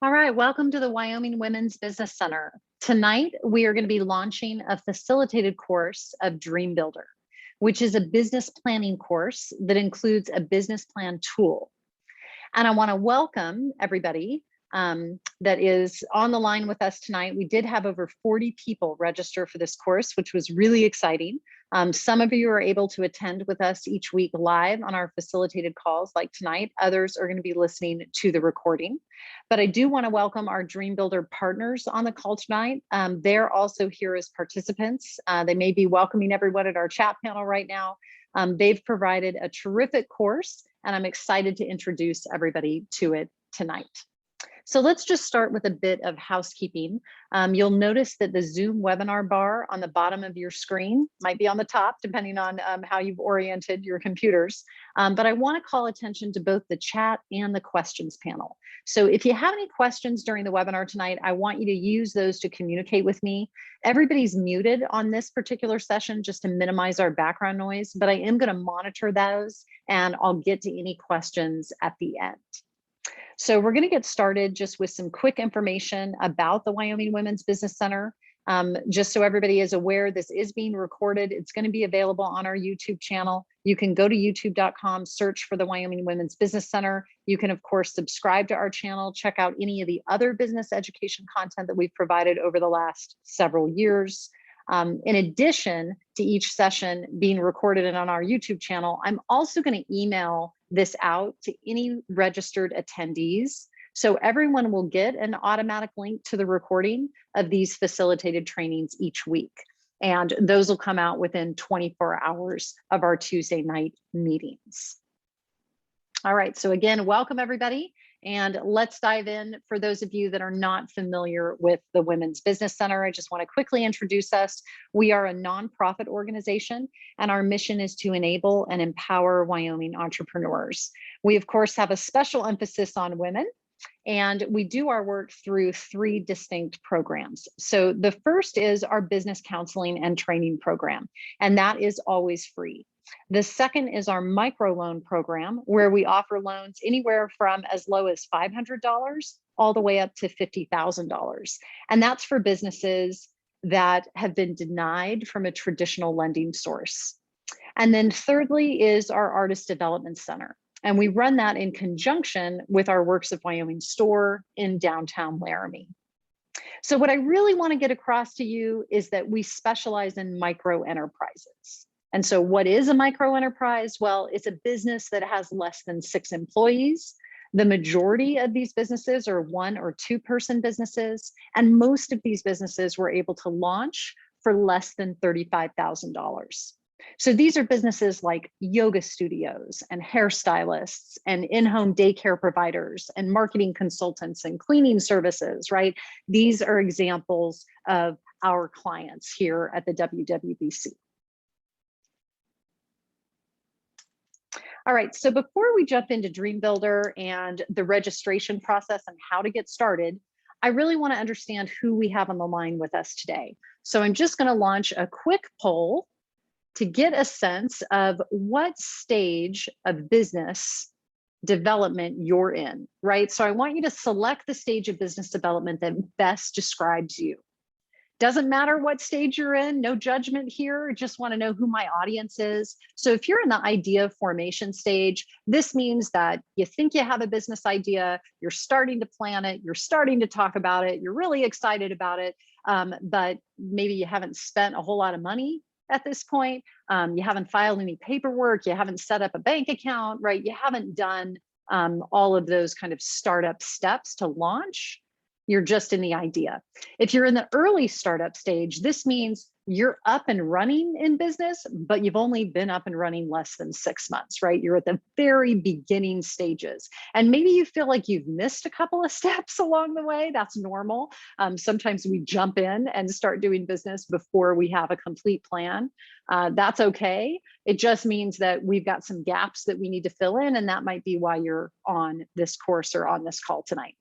All right, welcome to the Wyoming Women's Business Center. Tonight, we are going to be launching a facilitated course of DreamBuilder, which is a business planning course that includes a business plan tool. And I want to welcome everybody that is on the line with us tonight. We did have over 40 people register for this course, which was really exciting. Some of you are able to attend with us each week live on our facilitated calls like tonight. Others are going to be listening to the recording. But I do want to welcome our DreamBuilder partners on the call tonight. They're also here as participants. They may be welcoming everyone at our chat panel right now. They've provided a terrific course, and I'm excited to introduce everybody to it tonight. So let's just start with a bit of housekeeping. You'll notice that the Zoom webinar bar on the bottom of your screen might be on the top, depending on how you've oriented your computers. But I want to call attention to both the chat and the questions panel. So if you have any questions during the webinar tonight, I want you to use those to communicate with me. Everybody's muted on this particular session just to minimize our background noise, but I am going to monitor those and I'll get to any questions at the end. So we're going to get started just with some quick information about the Wyoming Women's Business Center. Just so everybody is aware, this is being recorded. It's going to be available on our YouTube channel. You can go to youtube.com, search for the Wyoming Women's Business Center. You can, of course, subscribe to our channel, check out any of the other business education content that we've provided over the last several years. In addition to each session being recorded and on our YouTube channel, I'm also going to email this out to any registered attendees. So everyone will get an automatic link to the recording of these facilitated trainings each week. And those will come out within 24 hours of our Tuesday night meetings. All right, so again, welcome everybody. And let's dive in. For those of you that are not familiar with the Women's Business Center, I just want to quickly introduce us. We are a nonprofit organization, and our mission is to enable and empower Wyoming entrepreneurs. We, of course, have a special emphasis on women, and we do our work through 3 distinct programs. So the first is our business counseling and training program, and that is always free. The second is our microloan program, where we offer loans anywhere from as low as $500 all the way up to $50,000. And that's for businesses that have been denied from a traditional lending source. And then thirdly is our Artist Development Center. And we run that in conjunction with our Works of Wyoming store in downtown Laramie. So what I really want to get across to you is that we specialize in micro enterprises. And so what is a micro enterprise? Well, it's a business that has less than 6 employees. The majority of these businesses are 1 or 2 person businesses. And most of these businesses were able to launch for less than $35,000. So these are businesses like yoga studios and hairstylists and in-home daycare providers and marketing consultants and cleaning services, right? These are examples of our clients here at the WWBC. All right, so before we jump into DreamBuilder and the registration process and how to get started, I really want to understand who we have on the line with us today. So I'm just going to launch a quick poll to get a sense of what stage of business development you're in, right? So I want you to select the stage of business development that best describes you. Doesn't matter what stage you're in, no judgment here, just want to know who my audience is. So if you're in the idea formation stage, this means that you think you have a business idea, you're starting to plan it, you're starting to talk about it, you're really excited about it, but maybe you haven't spent a whole lot of money at this point, you haven't filed any paperwork, you haven't set up a bank account, right? You haven't done all of those kind of startup steps to launch. You're just in the idea. If you're in the early startup stage, this means you're up and running in business, but you've only been up and running less than 6 months, right? You're at the very beginning stages. And maybe you feel like you've missed a couple of steps along the way. That's normal. Sometimes we jump in and start doing business before we have a complete plan. That's okay. It just means that we've got some gaps that we need to fill in, and that might be why you're on this course or on this call tonight.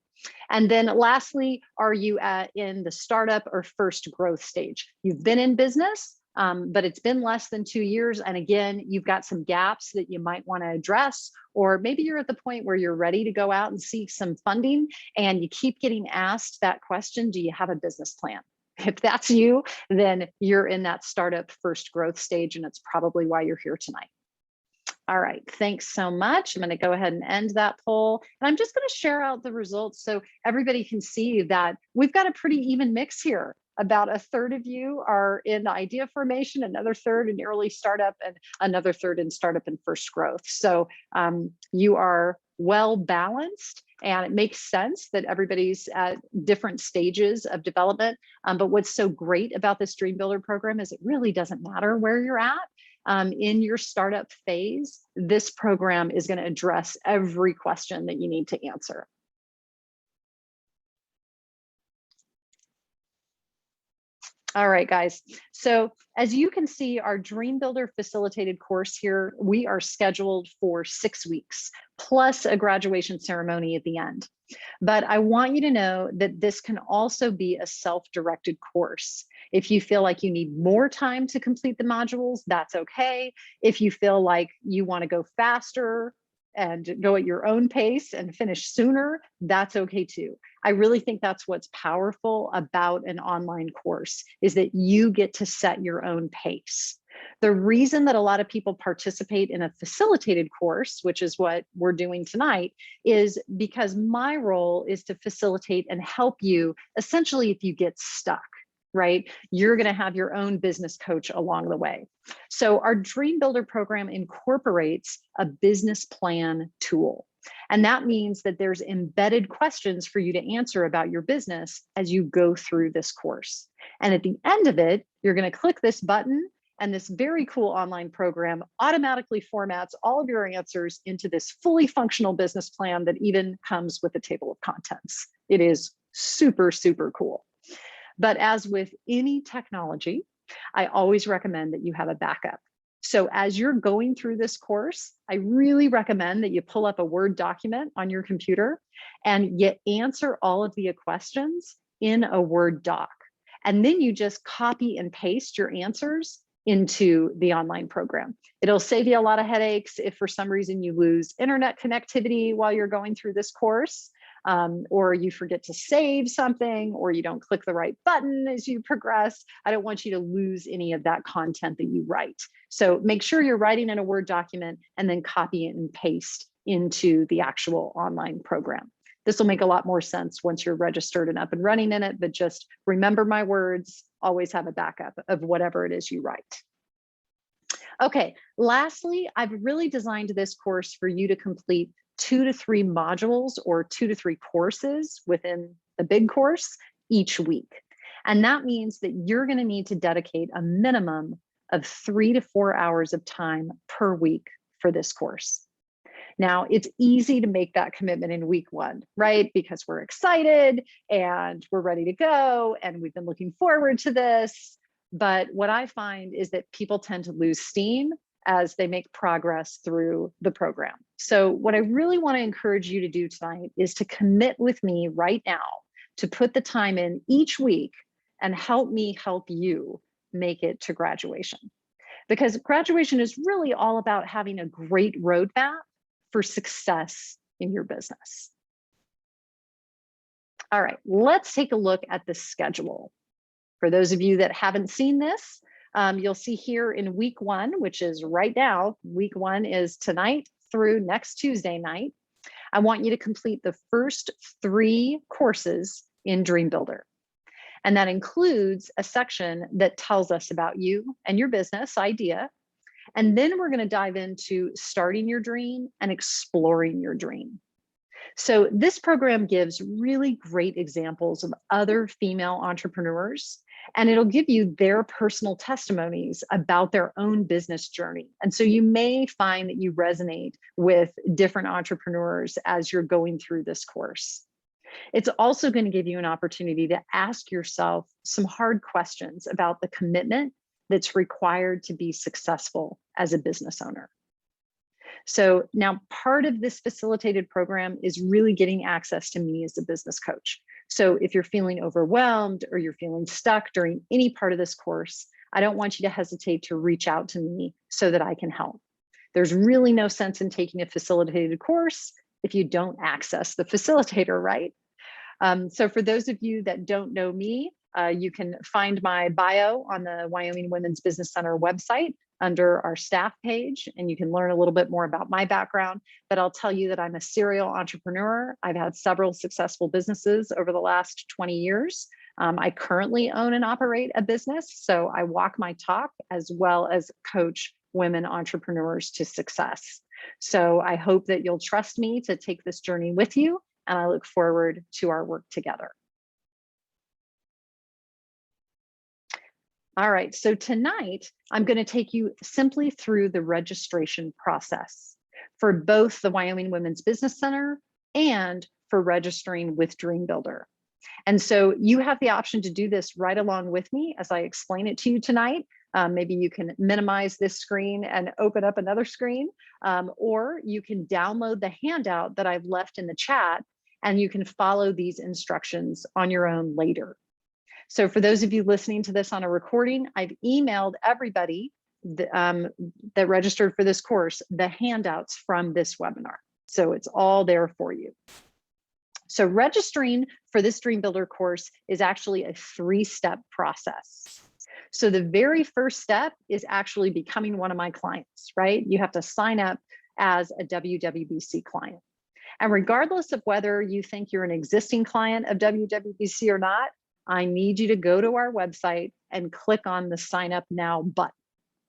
And then lastly, are you in the startup or first growth stage? You've been in business, but it's been less than 2 years. And again, you've got some gaps that you might want to address, or maybe you're at the point where you're ready to go out and seek some funding and you keep getting asked that question, do you have a business plan? If that's you, then you're in that startup first growth stage, and it's probably why you're here tonight. All right, thanks so much. I'm going to go ahead and end that poll. And I'm just going to share out the results so everybody can see that we've got a pretty even mix here. About a third of you are in the idea formation, another third in early startup, and another third in startup and first growth. So you are well balanced, and it makes sense that everybody's at different stages of development. But what's so great about this DreamBuilder program is it really doesn't matter where you're at. In your startup phase, this program is going to address every question that you need to answer. All right, guys. So as you can see, our DreamBuilder facilitated course here, we are scheduled for 6 weeks, plus a graduation ceremony at the end. But I want you to know that this can also be a self-directed course. If you feel like you need more time to complete the modules, that's okay. If you feel like you want to go faster and go at your own pace and finish sooner, that's okay too. I really think that's what's powerful about an online course, is that you get to set your own pace. The reason that a lot of people participate in a facilitated course, which is what we're doing tonight, is because my role is to facilitate and help you essentially if you get stuck, right? You're going to have your own business coach along the way. So our DreamBuilder program incorporates a business plan tool. And that means that there's embedded questions for you to answer about your business as you go through this course. And at the end of it, you're going to click this button, and this very cool online program automatically formats all of your answers into this fully functional business plan that even comes with a table of contents. It is super, super cool. But as with any technology, I always recommend that you have a backup. So as you're going through this course, I really recommend that you pull up a Word document on your computer and you answer all of the questions in a Word doc. And then you just copy and paste your answers into the online program. It'll save you a lot of headaches if for some reason you lose internet connectivity while you're going through this course. Or you forget to save something, or you don't click the right button as you progress. I don't want you to lose any of that content that you write. So make sure you're writing in a Word document and then copy it and paste into the actual online program. This will make a lot more sense once you're registered and up and running in it, but just remember my words, always have a backup of whatever it is you write. Okay, lastly, I've really designed this course for you to complete 2 to 3 modules or 2 to 3 courses within the big course each week. And that means that you're going to need to dedicate a minimum of 3 to 4 hours of time per week for this course. Now, it's easy to make that commitment in week 1, right? Because we're excited and we're ready to go and we've been looking forward to this. But what I find is that people tend to lose steam as they make progress through the program. So what I really want to encourage you to do tonight is to commit with me right now to put the time in each week and help me help you make it to graduation. Because graduation is really all about having a great roadmap for success in your business. All right, let's take a look at the schedule. For those of you that haven't seen this, you'll see here in week 1, which is right now, week 1 is tonight through next Tuesday night. I want you to complete the first 3 courses in DreamBuilder. And that includes a section that tells us about you and your business idea. And then we're going to dive into starting your dream and exploring your dream. So this program gives really great examples of other female entrepreneurs, and it'll give you their personal testimonies about their own business journey. And so you may find that you resonate with different entrepreneurs as you're going through this course. It's also going to give you an opportunity to ask yourself some hard questions about the commitment that's required to be successful as a business owner. So now part of this facilitated program is really getting access to me as a business coach. So if you're feeling overwhelmed or you're feeling stuck during any part of this course, I don't want you to hesitate to reach out to me so that I can help. There's really no sense in taking a facilitated course if you don't access the facilitator, right? So for those of you that don't know me, you can find my bio on the Wyoming Women's Business Center website under our staff page, and you can learn a little bit more about my background. But I'll tell you that I'm a serial entrepreneur. I've had several successful businesses over the last 20 years. I currently own and operate a business, so I walk my talk as well as coach women entrepreneurs to success. So I hope that you'll trust me to take this journey with you, and I look forward to our work together. All right, so tonight I'm going to take you simply through the registration process for both the Wyoming Women's Business Center and for registering with DreamBuilder. And so you have the option to do this right along with me as I explain it to you tonight. Maybe you can minimize this screen and open up another screen, or you can download the handout that I've left in the chat, and you can follow these instructions on your own later. So for those of you listening to this on a recording, I've emailed everybody that registered for this course the handouts from this webinar. So it's all there for you. So registering for this DreamBuilder course is actually a 3-step process. So the very first step is actually becoming one of my clients, right? You have to sign up as a WWBC client. And regardless of whether you think you're an existing client of WWBC or not, I need you to go to our website and click on the sign up now button,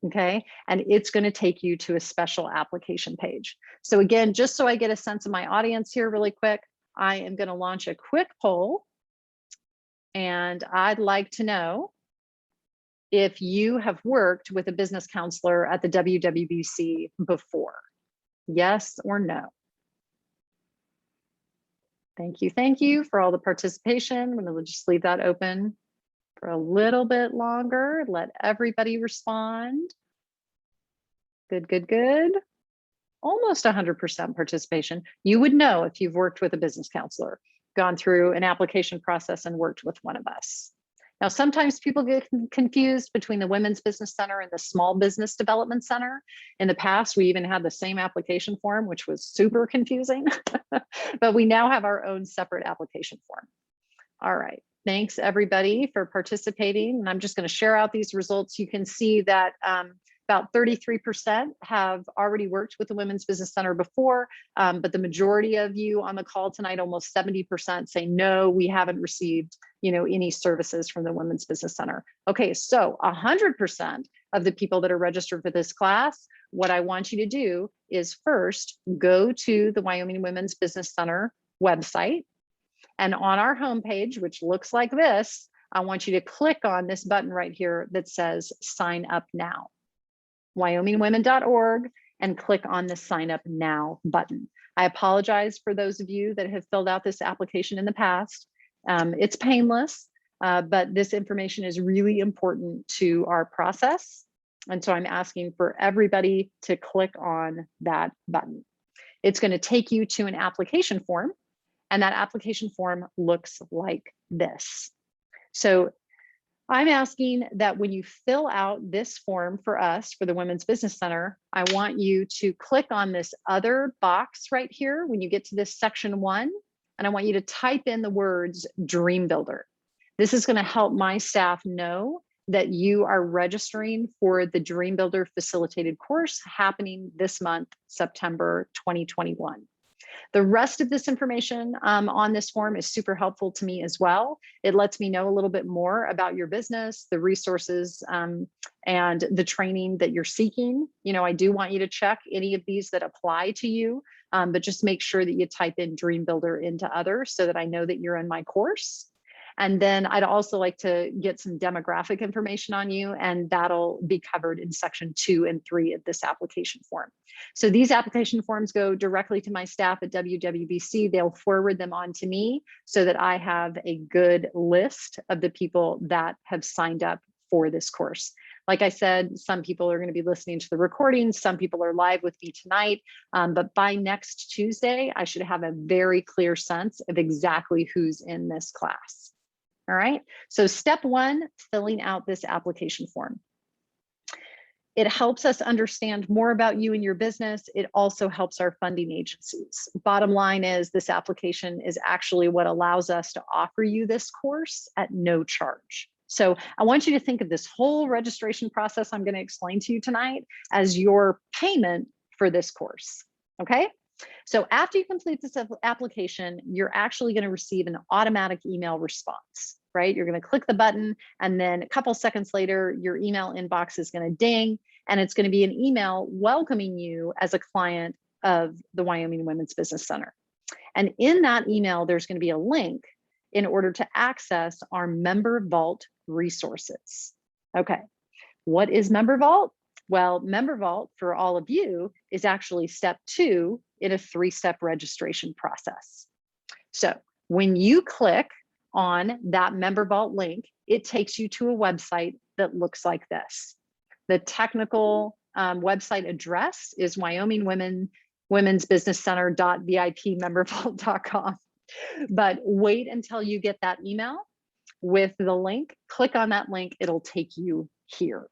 okay? And it's going to take you to a special application page. So again, just so I get a sense of my audience here really quick, I am going to launch a quick poll, and I'd like to know if you have worked with a business counselor at the WWBC before. Yes or no? Thank you for all the participation. I'm going to just leave that open for a little bit longer. Let everybody respond. Good. Almost 100% participation. You would know if you've worked with a business counselor, gone through an application process and worked with one of us. Now, sometimes people get confused between the Women's Business Center and the Small Business Development Center. In the past, we even had the same application form, which was super confusing, but we now have our own separate application form. All right, thanks everybody for participating. And I'm just going to share out these results. You can see that about 33% have already worked with the Women's Business Center before, but the majority of you on the call tonight, almost 70%, say no, we haven't received, any services from the Women's Business Center. Okay, so 100% of the people that are registered for this class, what I want you to do is first go to the Wyoming Women's Business Center website, and on our homepage, which looks like this, I want you to click on this button right here that says sign up now. wyomingwomen.org, and click on the sign up now button. I apologize for those of you that have filled out this application in the past. It's painless, but this information is really important to our process. And so I'm asking for everybody to click on that button. It's going to take you to an application form, and that application form looks like this. So I'm asking that when you fill out this form for us, for the Women's Business Center, I want you to click on this other box right here when you get to this section 1, and I want you to type in the words DreamBuilder. This is going to help my staff know that you are registering for the DreamBuilder facilitated course happening this month, September 2021. The rest of this information on this form is super helpful to me as well. It lets me know a little bit more about your business, the resources, and the training that you're seeking. I do want you to check any of these that apply to you, but just make sure that you type in DreamBuilder into others so that I know that you're in my course. And then I'd also like to get some demographic information on you, and that'll be covered in section 2 and 3 of this application form. So these application forms go directly to my staff at WWBC. They'll forward them on to me so that I have a good list of the people that have signed up for this course. Like I said, some people are going to be listening to the recording. Some people are live with me tonight. But by next Tuesday, I should have a very clear sense of exactly who's in this class. All right, so step 1, filling out this application form. It helps us understand more about you and your business. It also helps our funding agencies. Bottom line is this application is actually what allows us to offer you this course at no charge. So I want you to think of this whole registration process I'm going to explain to you tonight as your payment for this course. Okay? So after you complete this application, you're actually going to receive an automatic email response, right? You're going to click the button, and then a couple seconds later, your email inbox is going to ding, and it's going to be an email welcoming you as a client of the Wyoming Women's Business Center. And in that email, there's going to be a link in order to access our Member Vault resources. Okay, what is Member Vault? Well, Member Vault for all of you is actually step 2 in a 3-step registration process. So when you click on that Member Vault link, it takes you to a website that looks like this. The technical website address is Wyoming Women's Business Center.vipmembervault.com. But wait until you get that email with the link. Click on that link, it'll take you here.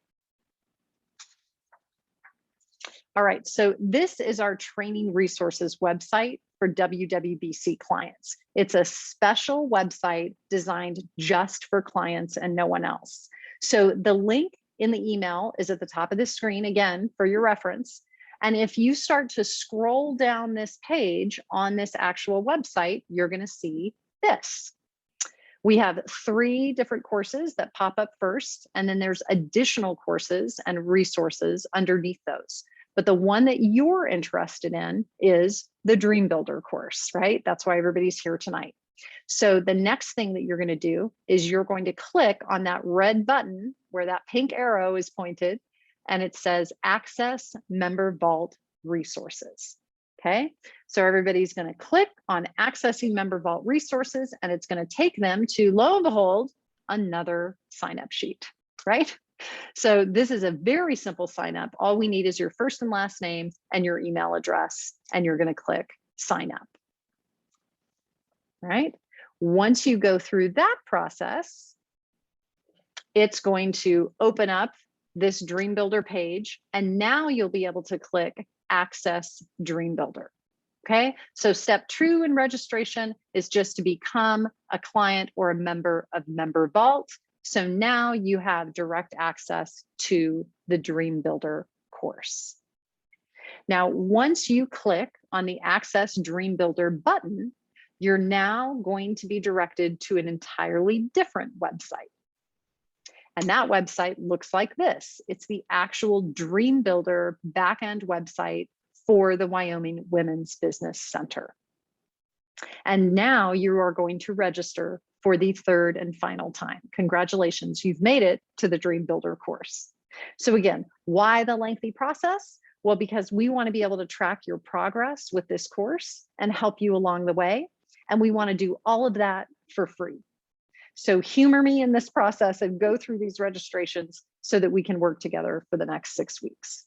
All right, so this is our training resources website for WWBC clients. It's a special website designed just for clients and no one else. So the link in the email is at the top of the screen, again, for your reference. And if you start to scroll down this page on this actual website, you're going to see this. We have 3 different courses that pop up first, and then there's additional courses and resources underneath those. But the one that you're interested in is the DreamBuilder course, right? That's why everybody's here tonight. So the next thing that you're going to do is you're going to click on that red button where that pink arrow is pointed, and it says Access Member Vault Resources. Okay, so everybody's going to click on Accessing Member Vault Resources, and it's going to take them to, lo and behold, another sign-up sheet, right? So this is a very simple sign up. All we need is your first and last name and your email address, and you're going to click sign up. Right? Once you go through that process, it's going to open up this DreamBuilder page, and now you'll be able to click Access DreamBuilder. Okay, so step 2 in registration is just to become a client or a member of Member Vault. So now you have direct access to the DreamBuilder course. Now, once you click on the Access DreamBuilder button, you're now going to be directed to an entirely different website. And that website looks like this. It's the actual DreamBuilder backend website for the Wyoming Women's Business Center. And now you are going to register for the 3rd and final time. Congratulations, you've made it to the DreamBuilder course. So again, why the lengthy process? Well, because we want to be able to track your progress with this course and help you along the way. And we want to do all of that for free. So humor me in this process and go through these registrations so that we can work together for the next 6 weeks.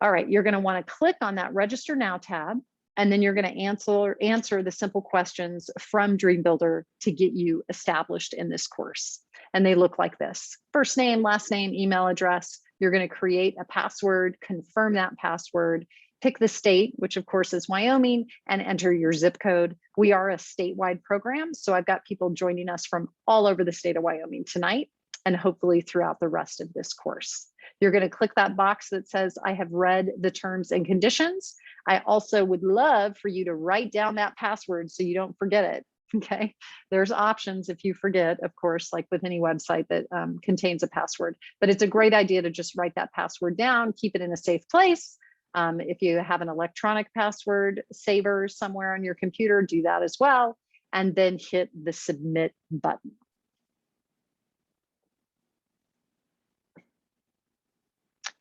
All right, you're going to want to click on that Register Now tab, and then you're going to answer the simple questions from DreamBuilder to get you established in this course. And they look like this: first name, last name, email address. You're going to create a password, confirm that password, pick the state, which of course is Wyoming, and enter your zip code. We are a statewide program, so I've got people joining us from all over the state of Wyoming tonight, and hopefully throughout the rest of this course. You're going to click that box that says, I have read the terms and conditions. I also would love for you to write down that password so you don't forget it. Okay, there's options if you forget, of course, like with any website that contains a password, but it's a great idea to just write that password down, keep it in a safe place. If you have an electronic password saver somewhere on your computer, do that as well, and then hit the submit button.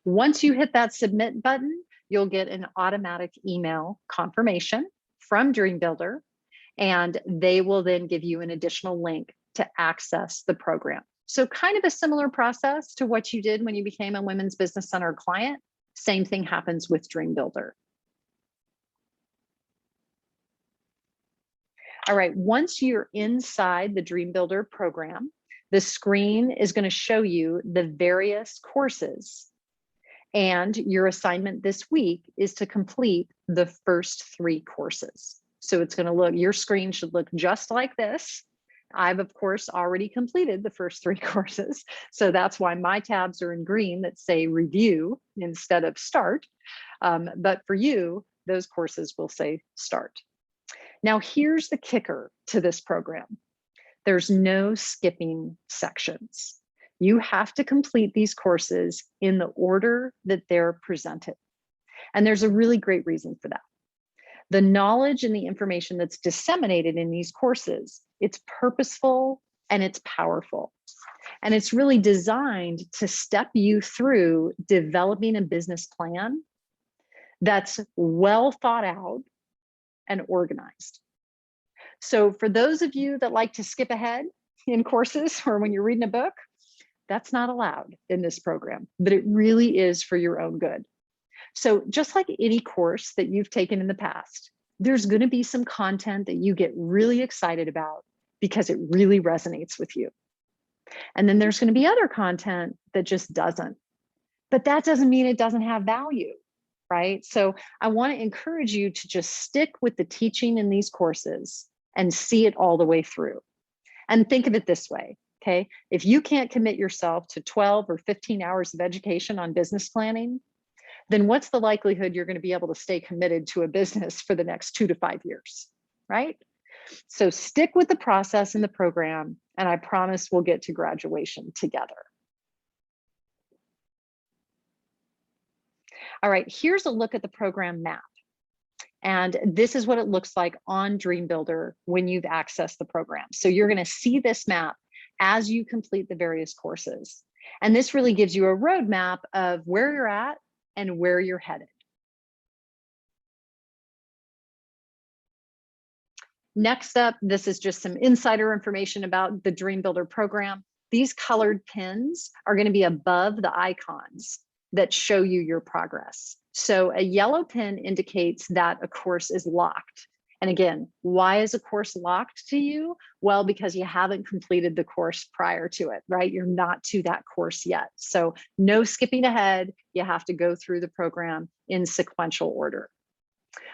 Once you hit that submit button, you'll get an automatic email confirmation from DreamBuilder, and they will then give you an additional link to access the program. So kind of a similar process to what you did when you became a Women's Business Center client. Same thing happens with DreamBuilder. All right, once you're inside the DreamBuilder program, the screen is going to show you the various courses. And your assignment this week is to complete the first 3 courses. So it's going to look, your screen should look just like this. I've, of course, already completed the first 3 courses. So that's why my tabs are in green that say review instead of start. But for you, those courses will say start. Now, here's the kicker to this program. There's no skipping sections. You have to complete these courses in the order that they're presented. And there's a really great reason for that. The knowledge and the information that's disseminated in these courses, it's purposeful and it's powerful. And it's really designed to step you through developing a business plan that's well thought out and organized. So for those of you that like to skip ahead in courses or when you're reading a book, that's not allowed in this program, but it really is for your own good. So just like any course that you've taken in the past, there's going to be some content that you get really excited about because it really resonates with you. And then there's going to be other content that just doesn't. But that doesn't mean it doesn't have value, right? So I want to encourage you to just stick with the teaching in these courses and see it all the way through. And think of it this way, okay? If you can't commit yourself to 12 or 15 hours of education on business planning, then what's the likelihood you're going to be able to stay committed to a business for the next 2 to 5 years, right? So stick with the process in the program, and I promise we'll get to graduation together. All right, here's a look at the program map. And this is what it looks like on DreamBuilder when you've accessed the program. So you're going to see this map as you complete the various courses. And this really gives you a roadmap of where you're at and where you're headed. Next up, this is just some insider information about the DreamBuilder program. These colored pins are going to be above the icons that show you your progress. So a yellow pin indicates that a course is locked. And again, why is a course locked to you? Well, because you haven't completed the course prior to it, right? You're not to that course yet. So no skipping ahead. You have to go through the program in sequential order.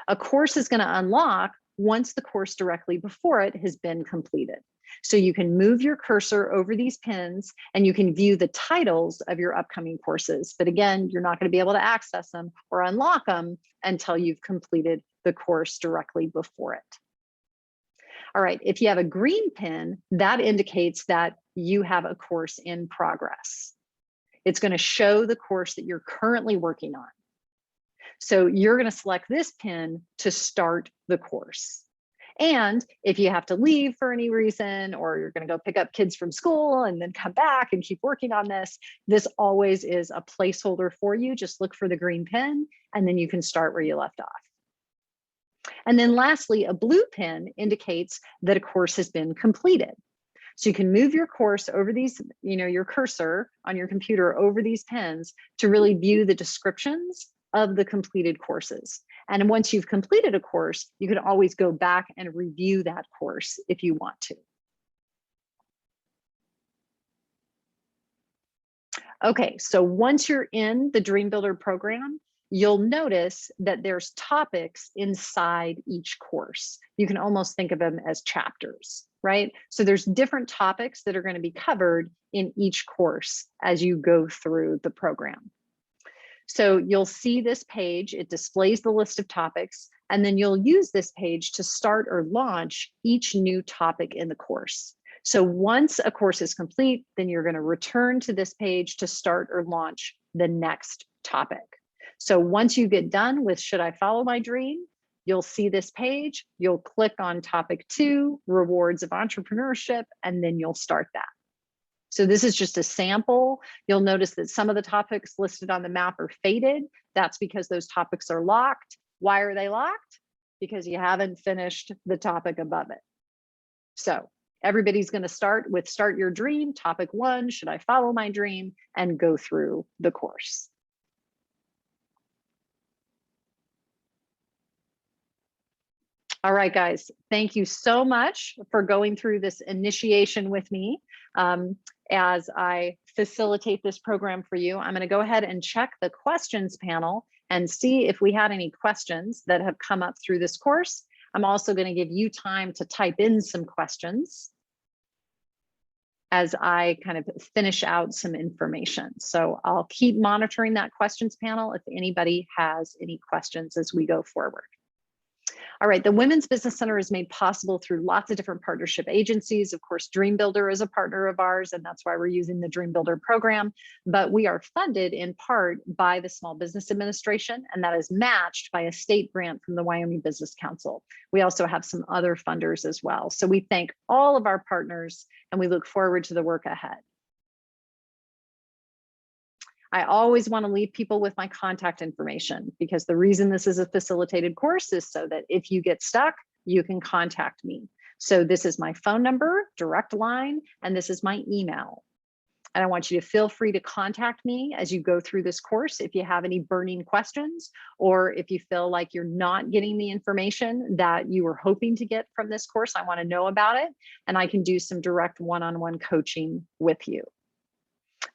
A course is going to unlock once the course directly before it has been completed. So you can move your cursor over these pins and you can view the titles of your upcoming courses. But again, you're not going to be able to access them or unlock them until you've completed the course directly before it. All right, if you have a green pin, that indicates that you have a course in progress. It's going to show the course that you're currently working on. So you're going to select this pin to start the course. And if you have to leave for any reason, or you're going to go pick up kids from school and then come back and keep working on this, this always is a placeholder for you. Just look for the green pin, and then you can start where you left off. And then lastly, a blue pin indicates that a course has been completed. So you can move your course over these, your cursor on your computer over these pins to really view the descriptions of the completed courses. And once you've completed a course, you can always go back and review that course if you want to. Okay, so once you're in the DreamBuilder program, you'll notice that there's topics inside each course. You can almost think of them as chapters, right? So there's different topics that are going to be covered in each course as you go through the program. So you'll see this page, it displays the list of topics, and then you'll use this page to start or launch each new topic in the course. So once a course is complete, then you're going to return to this page to start or launch the next topic. So once you get done with Should I Follow My Dream, you'll see this page, you'll click on topic 2, Rewards of Entrepreneurship, and then you'll start that. So this is just a sample. You'll notice that some of the topics listed on the map are faded. That's because those topics are locked. Why are they locked? Because you haven't finished the topic above it. So everybody's going to start with Start Your Dream, topic 1, Should I Follow My Dream, and go through the course. All right, guys, thank you so much for going through this initiation with me. As I facilitate this program for you, I'm going to go ahead and check the questions panel and see if we had any questions that have come up through this course. I'm also going to give you time to type in some questions as I kind of finish out some information. So I'll keep monitoring that questions panel if anybody has any questions as we go forward. All right, the Women's Business Center is made possible through lots of different partnership agencies. Of course, DreamBuilder is a partner of ours, and that's why we're using the DreamBuilder program. But we are funded in part by the Small Business Administration, and that is matched by a state grant from the Wyoming Business Council. We also have some other funders as well. So we thank all of our partners, and we look forward to the work ahead. I always want to leave people with my contact information, because the reason this is a facilitated course is so that if you get stuck, you can contact me. So this is my phone number, direct line, and this is my email. And I want you to feel free to contact me as you go through this course if you have any burning questions, or if you feel like you're not getting the information that you were hoping to get from this course. I want to know about it, and I can do some direct one-on-one coaching with you.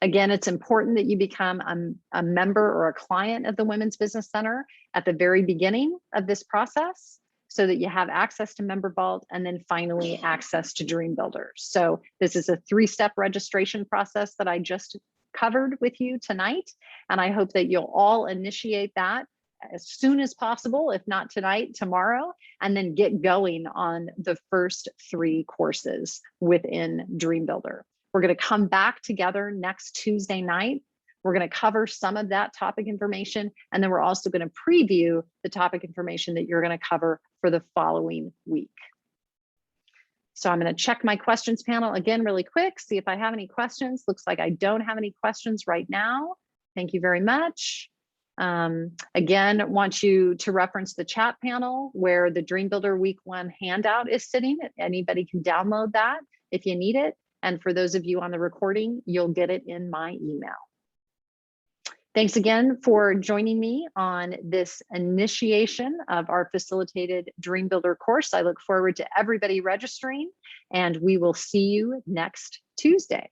Again, it's important that you become a member or a client of the Women's Business Center at the very beginning of this process, so that you have access to Member Vault and then finally access to DreamBuilder. So this is a 3-step registration process that I just covered with you tonight. And I hope that you'll all initiate that as soon as possible, if not tonight, tomorrow, and then get going on the first 3 courses within DreamBuilder. We're going to come back together next Tuesday night. We're going to cover some of that topic information, and then we're also going to preview the topic information that you're going to cover for the following week. So I'm going to check my questions panel again really quick, see if I have any questions. Looks like I don't have any questions right now. Thank you very much. Again, want you to reference the chat panel where the DreamBuilder Week 1 handout is sitting. Anybody can download that if you need it. And for those of you on the recording, you'll get it in my email. Thanks again for joining me on this initiation of our facilitated DreamBuilder course. I look forward to everybody registering, and we will see you next Tuesday.